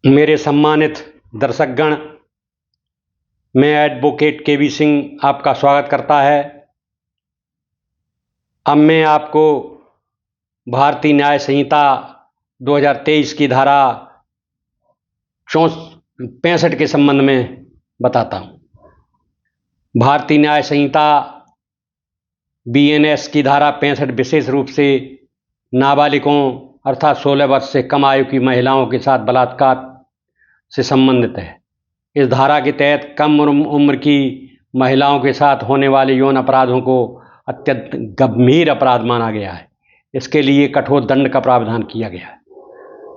मेरे सम्मानित दर्शकगण, मैं एडवोकेट केवी सिंह आपका स्वागत करता है। अब मैं आपको भारतीय न्याय संहिता 2023 की धारा 65 के संबंध में बताता हूँ। भारतीय न्याय संहिता BNS की धारा 65 विशेष रूप से नाबालिगों अर्थात 16 वर्ष से कम आयु की महिलाओं के साथ बलात्कार से संबंधित है। इस धारा के तहत कम उम्र की महिलाओं के साथ होने वाले यौन अपराधों को अत्यंत गंभीर अपराध माना गया है। इसके लिए कठोर दंड का प्रावधान किया गया है।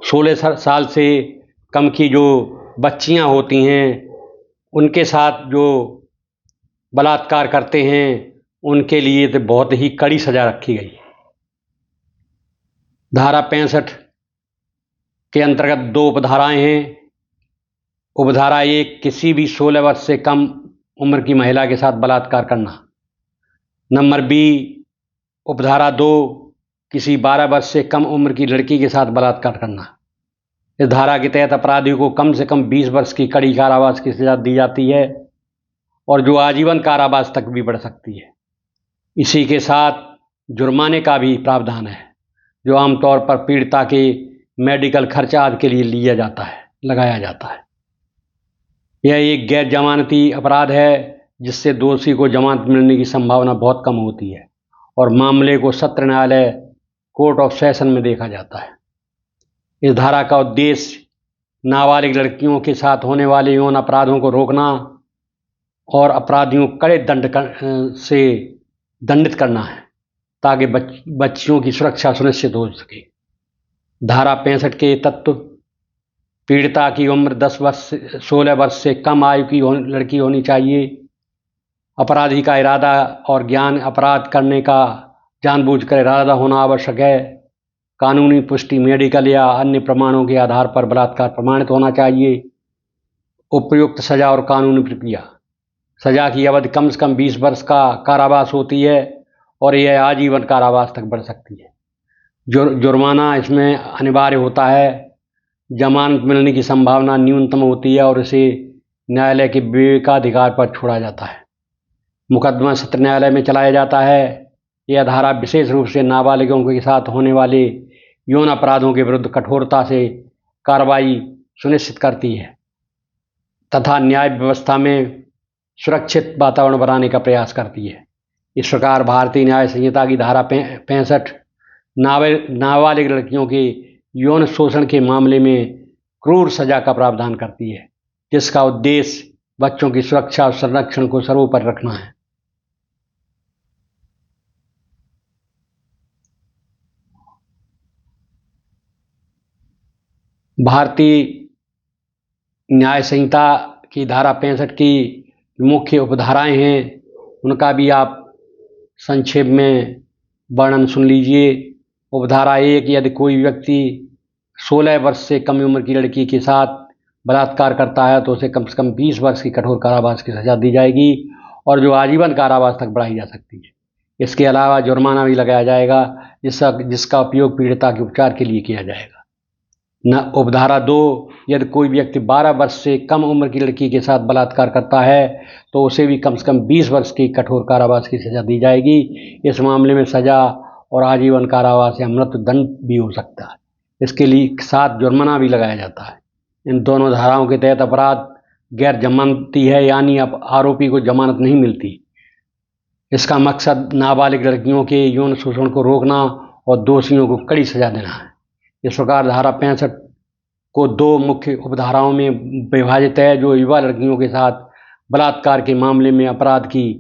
16 साल से कम की जो बच्चियां होती हैं उनके साथ जो बलात्कार करते हैं उनके लिए तो बहुत ही कड़ी सजा रखी गई है। धारा 65 के अंतर्गत 2 उपधाराएं हैं। उपधारा 1 किसी भी 16 वर्ष से कम उम्र की महिला के साथ बलात्कार करना। नंबर B उपधारा 2 किसी 12 वर्ष से कम उम्र की लड़की के साथ बलात्कार करना। इस धारा के तहत अपराधी को कम से कम 20 वर्ष की कड़ी कारावास की सजा दी जाती है और जो आजीवन कारावास तक भी बढ़ सकती है। इसी के साथ जुर्माने का भी प्रावधान है, जो आमतौर पर पीड़िता के मेडिकल खर्च आदि के लिए लगाया जाता है। यह एक गैर जमानती अपराध है जिससे दोषी को जमानत मिलने की संभावना बहुत कम होती है और मामले को सत्र न्यायालय कोर्ट ऑफ सेशन में देखा जाता है। इस धारा का उद्देश्य नाबालिग लड़कियों के साथ होने वाले यौन अपराधों को रोकना और अपराधियों को कड़े दंड से दंडित करना है ताकि बच्चियों की सुरक्षा सुनिश्चित हो सके। धारा 65 के तत्व: पीड़िता की उम्र 16 वर्ष से कम आयु की लड़की होनी चाहिए। अपराधी का इरादा और ज्ञान अपराध करने का जानबूझकर इरादा होना आवश्यक है। कानूनी पुष्टि मेडिकल या अन्य प्रमाणों के आधार पर बलात्कार प्रमाणित होना चाहिए। उपयुक्त सजा और कानूनी प्रक्रिया: सजा की अवधि कम से कम 20 वर्ष का कारावास होती है और यह आजीवन कारावास तक बढ़ सकती है। जुर्माना इसमें अनिवार्य होता है। जमानत मिलने की संभावना न्यूनतम होती है और इसे न्यायालय के विवेकाधिकार पर छोड़ा जाता है। मुकदमा सत्र न्यायालय में चलाया जाता है। यह धारा विशेष रूप से नाबालिगों के साथ होने वाले यौन अपराधों के विरुद्ध कठोरता से कार्रवाई सुनिश्चित करती है तथा न्याय व्यवस्था में सुरक्षित वातावरण बनाने का प्रयास करती है। इस प्रकार भारतीय न्याय संहिता की धारा 65 नाबालिग लड़कियों के यौन शोषण के मामले में क्रूर सजा का प्रावधान करती है, जिसका उद्देश्य बच्चों की सुरक्षा और संरक्षण को सर्वोपरि रखना है। भारतीय न्याय संहिता की धारा 65 की मुख्य उपधाराएं हैं, उनका भी आप संक्षेप में वर्णन सुन लीजिए। उपधारा 1: यदि कोई व्यक्ति 16 वर्ष से कम उम्र की लड़की के साथ बलात्कार करता है तो उसे कम से कम 20 वर्ष की कठोर कारावास की सजा दी जाएगी और जो आजीवन कारावास तक बढ़ाई जा सकती है। इसके अलावा जुर्माना भी लगाया जाएगा जिसका उपयोग पीड़िता के उपचार के लिए किया जाएगा। उपधारा 2: यदि कोई व्यक्ति 12 वर्ष से कम उम्र की लड़की के साथ बलात्कार करता है तो उसे भी कम से कम 20 वर्ष की कठोर कारावास की सजा दी जाएगी। इस मामले में सजा और आजीवन कारावास या मृत्यु दंड भी हो सकता है। इसके लिए साथ जुर्माना भी लगाया जाता है। इन दोनों धाराओं के तहत अपराध गैर जमानती है, यानी अब आरोपी को जमानत नहीं मिलती। इसका मकसद नाबालिग लड़कियों के यौन शोषण को रोकना और दोषियों को कड़ी सजा देना है। इस प्रकार धारा 65 को 2 मुख्य उपधाराओं में विभाजित है, जो युवा लड़कियों के साथ बलात्कार के मामले में अपराध की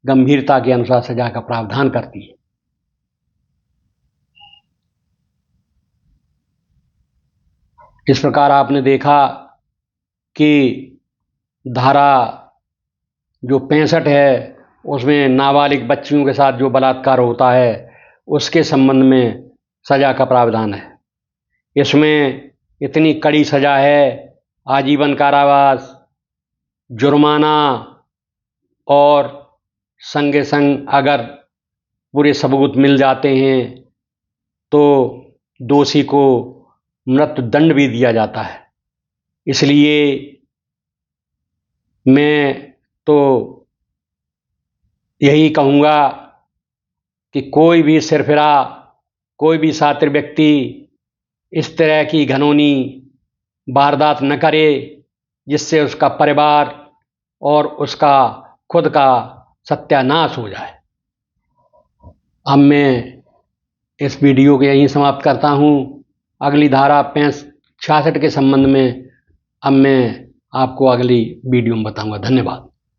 गंभीरता के अनुसार सजा का प्रावधान करती है। इस प्रकार आपने देखा कि धारा जो 65 है उसमें नाबालिग बच्चियों के साथ जो बलात्कार होता है उसके संबंध में सजा का प्रावधान है। इसमें इतनी कड़ी सजा है: आजीवन कारावास, जुर्माना और संगे संग अगर पूरे सबूत मिल जाते हैं तो दोषी को मृत्यु दंड भी दिया जाता है। इसलिए मैं तो यही कहूँगा कि कोई भी सिरफिरा, कोई भी शातिर व्यक्ति इस तरह की घिनौनी वारदात न करे जिससे उसका परिवार और उसका खुद का सत्यानाश हो जाए। अब मैं इस वीडियो को यहीं समाप्त करता हूँ। अगली धारा 66 के संबंध में अब मैं आपको अगली वीडियो में बताऊँगा। धन्यवाद।